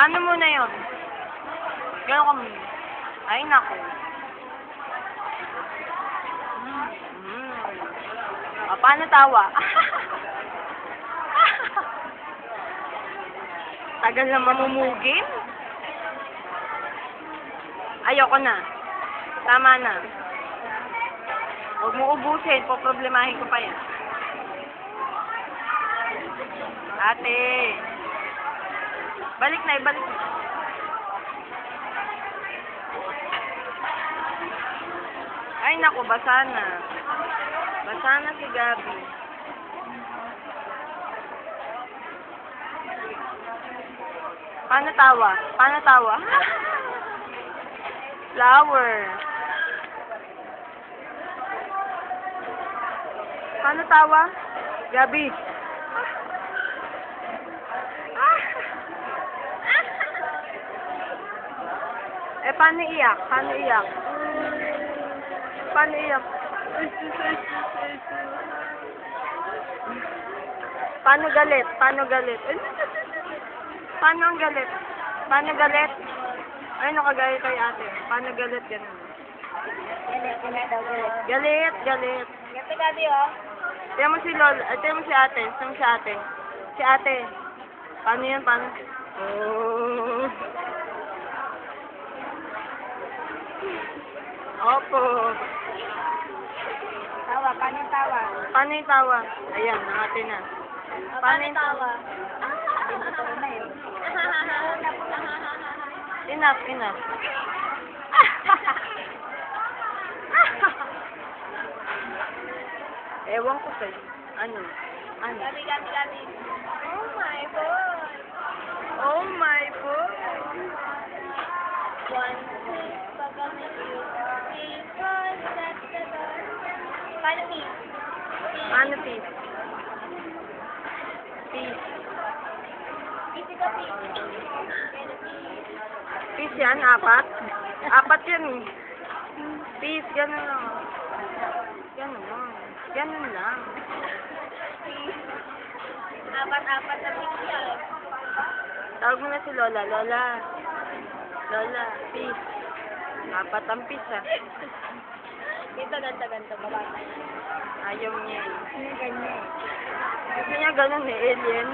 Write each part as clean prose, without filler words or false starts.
Paano muna yun? Gano'n ka muna. Ay, naku. Paano tawa? Tagal na mamumugin? Ayoko na. Tama na. Huwag mo ubusin. Poproblemahin ko pa yan. Ate. Balik na, ibalik na. Ay, naku, basa na. Basa na si Gabi. Paano tawa? Paano tawa? Flower. Paano tawa? Gabi. Paano iyak? Paano iyak? Paano iyak? Paano galit? Paano galit? Paano ang galit? Paano galit? Ay, nakagalit kay ate. Paano galit? Ganun. Galit, galit. Gabi, Gabi, oh. Tiyan mo si Lola. Tiyan mo si ate. Saan si ate? Si ate. Paano yan? Paano? Oh. Opo. Tawa, paano yung tawa? Paano yung tawa? Ayan, nakati na. Paano yung tawa? Ito na yun. Enough, enough. Ewan ko sa'yo. Ano? Ano? Gabi, Gabi, Gabi. Oh my boy. Oh my boy. One, two, pag-gamit. Because that's the door. Paano, Pete? Ano, peace? Peace. Pete ka, Pete. Peace yan? Apat? Apat yan eh. Peace, ganun lang. Ganun lang. Ganun lang. Apat-apat na Pete yan. Tawag mo na si Lola. Lola. Lola, peace. Apat ang peace ah. Dito, ganda-ganda. Babata. Ayaw niya eh. Ano ganyan? Gusto niya ganun eh, alien.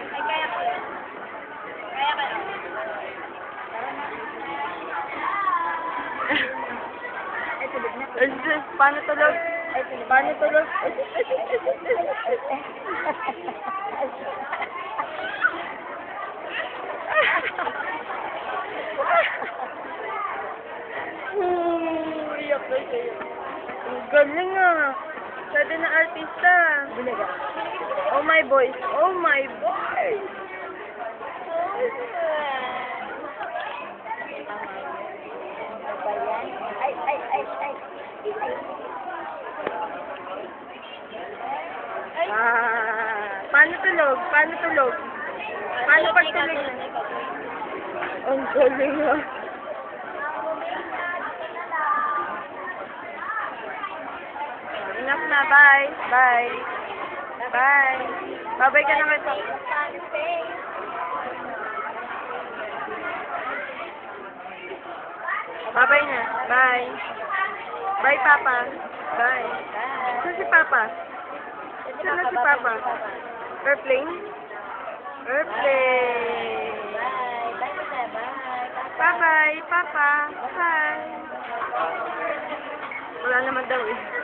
Ay, kaya ko yun. Kaya ka yun. Tara na. Ay, tulog na. Ay, sis, paano tulog? Ay, tulog. Paano tulog? Iyak na siya. Ang galing ah. Pwede na artista. Bulaga. Oh my boys. Oh my boys. Ay, ay, ay, ay. Ay. Paano tulog? Paano tulog? Paano pagtulog na? Ang galing ah. Enough na. Bye. Bye. Bye. Babay ka naman sa... Babay na. Bye. Bye, Papa. Bye. Saan si Papa? Saan na si Papa? Airplane? Airplane. Bye. Bye. Bye-bye, Papa. Bye. Wala naman daw eh.